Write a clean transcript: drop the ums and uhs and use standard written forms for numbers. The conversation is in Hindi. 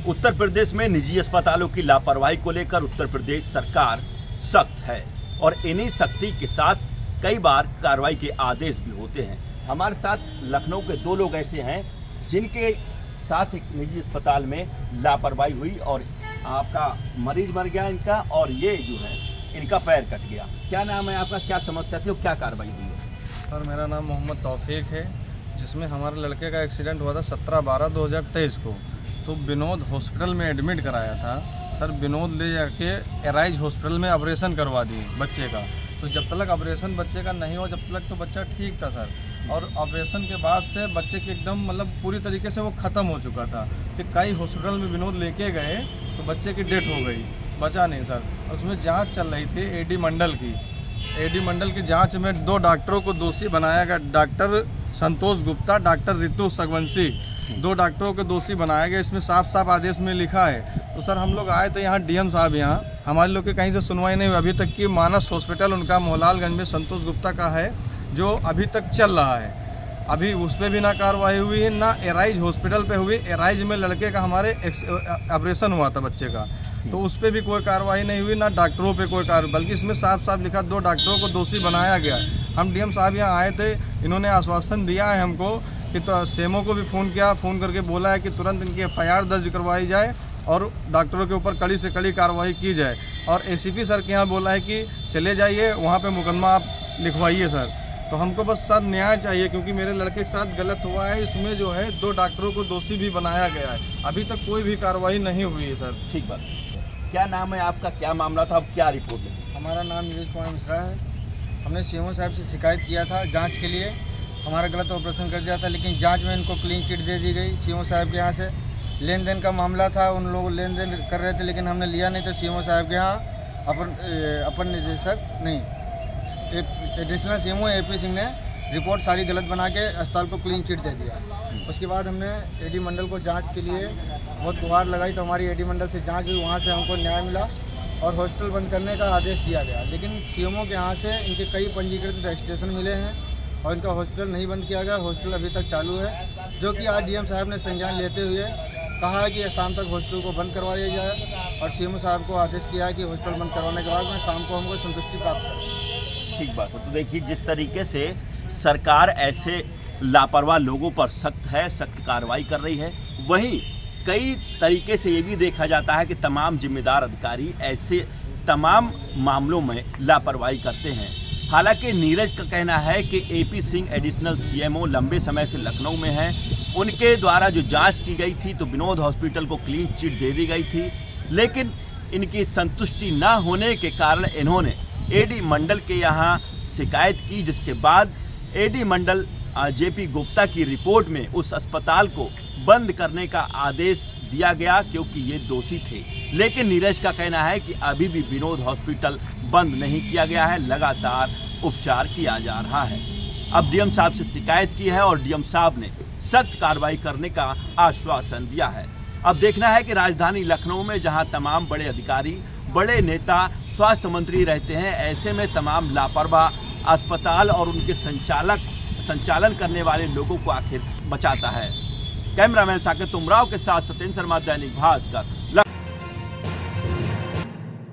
उत्तर प्रदेश में निजी अस्पतालों की लापरवाही को लेकर उत्तर प्रदेश सरकार सख्त है और इन्हीं सख्ती के साथ कई बार कार्रवाई के आदेश भी होते हैं। हमारे साथ लखनऊ के दो लोग ऐसे हैं जिनके साथ एक निजी अस्पताल में लापरवाही हुई और आपका मरीज मर गया इनका, और ये जो है इनका पैर कट गया। क्या नाम है आपका, क्या समस्या थी और क्या कार्रवाई हुई है? सर मेरा नाम मोहम्मद तौफीक है, जिसमें हमारे लड़के का एक्सीडेंट हुआ था 17/12/2023 को। तो विनोद हॉस्पिटल में एडमिट कराया था। सर विनोद ले जाके एराइज हॉस्पिटल में ऑपरेशन करवा दिए बच्चे का। तो जब तक ऑपरेशन बच्चे का नहीं हुआ जब तक तो बच्चा ठीक था सर, और ऑपरेशन के बाद से बच्चे की एकदम मतलब पूरी तरीके से वो ख़त्म हो चुका था। कि कई हॉस्पिटल में विनोद लेके गए तो बच्चे की डेथ हो गई, बचा नहीं सर। उसमें जांच चल रही थी एडी मंडल की जांच में 2 डॉक्टरों को दोषी बनाया गया। डॉक्टर संतोष गुप्ता, डॉक्टर ऋतु सगवंशी, 2 डॉक्टरों को दोषी बनाया गया। इसमें साफ साफ आदेश में लिखा है। तो सर हम लोग आए थे यहाँ डीएम साहब, यहाँ हमारे लोग के कहीं से सुनवाई नहीं हुई अभी तक की। मानस हॉस्पिटल उनका मोहलालगंज में संतोष गुप्ता का है जो अभी तक चल रहा है। अभी उस पर भी ना कार्रवाई हुई है, ना एराइज हॉस्पिटल पे हुई। एराइज में लड़के का हमारे ऑपरेशन हुआ था बच्चे का, तो उस पर भी कोई कार्रवाई नहीं हुई, ना डॉक्टरों पे कोई कार्रवाई। बल्कि इसमें साफ साफ लिखा 2 डॉक्टरों को दोषी बनाया गया है। हम डीएम साहब यहाँ आए थे, इन्होंने आश्वासन दिया है हमको कि तो सेमो को भी फ़ोन किया, फ़ोन करके बोला है कि तुरंत इनकी FIR दर्ज करवाई जाए और डॉक्टरों के ऊपर कड़ी से कड़ी कार्रवाई की जाए। और ACP सर के यहाँ बोला है कि चले जाइए वहाँ पे मुकदमा आप लिखवाइए सर। तो हमको बस सर न्याय चाहिए, क्योंकि मेरे लड़के के साथ गलत हुआ है। इसमें जो है 2 डॉक्टरों को दोषी भी बनाया गया है। अभी तक कोई भी कार्रवाई नहीं हुई है सर। ठीक बात। क्या नाम है आपका, क्या मामला था, अब क्या रिपोर्ट है? हमारा नाम नीरज कुमार मिश्रा है। हमने CMO साहब से शिकायत किया था जांच के लिए, हमारा गलत ऑपरेशन कर दिया था, लेकिन जांच में इनको क्लीन चिट दे दी गई CMO साहब के यहाँ से। लेन देन का मामला था, उन लोग लेन देन कर रहे थे लेकिन हमने लिया नहीं। तो CMO साहब के यहाँ अपन निदेशक नहीं एडिशनल CMO AP सिंह ने रिपोर्ट सारी गलत बना के अस्पताल को क्लीन चिट दे दिया। उसके बाद हमने AD मंडल को जांच के लिए बहुत गुहार लगाई, तो हमारी AD मंडल से जांच हुई, वहाँ से हमको न्याय मिला और हॉस्पिटल बंद करने का आदेश दिया गया। लेकिन CMO के यहाँ से इनके कई पंजीकृत रजिस्ट्रेशन मिले हैं और इनका हॉस्पिटल नहीं बंद किया गया। हॉस्पिटल अभी तक चालू है, जो कि आज DM साहब ने संज्ञान लेते हुए कहा है कि शाम तक हॉस्पिटल को बंद करवा दिया जाए, और CMO साहब को आदेश किया है कि हॉस्पिटल बंद करवाने के बाद में शाम को हमको संतुष्टि प्राप्त करें। ठीक बात है। तो देखिए जिस तरीके से सरकार ऐसे लापरवाह लोगों पर सख्त कार्रवाई कर रही है, वहीं कई तरीके से ये भी देखा जाता है कि तमाम जिम्मेदार अधिकारी ऐसे तमाम मामलों में लापरवाही करते हैं। हालांकि नीरज का कहना है कि AP सिंह एडिशनल CMO लंबे समय से लखनऊ में हैं। उनके द्वारा जो जांच की गई थी तो विनोद हॉस्पिटल को क्लीन चिट दे दी गई थी, लेकिन इनकी संतुष्टि न होने के कारण इन्होंने AD मंडल के यहाँ शिकायत की, जिसके बाद AD मंडल JP गुप्ता की रिपोर्ट में उस अस्पताल को बंद करने का आदेश दिया गया क्योंकि ये दोषी थे। लेकिन नीरज का कहना है कि अभी भी विनोद हॉस्पिटल बंद नहीं किया गया है, लगातार उपचार किया जा रहा है। अब DM साहब से शिकायत की है और DM साहब ने सख्त कार्रवाई करने का आश्वासन दिया है। अब देखना है कि राजधानी लखनऊ में जहां तमाम बड़े अधिकारी, बड़े नेता, स्वास्थ्य मंत्री रहते हैं, ऐसे में तमाम लापरवाह अस्पताल और उनके संचालन करने वाले लोगों को आखिर बचाता है। कैमरामैन साकेत उमराव के साथ सत्येंद्र शर्मा, दैनिक भास्कर,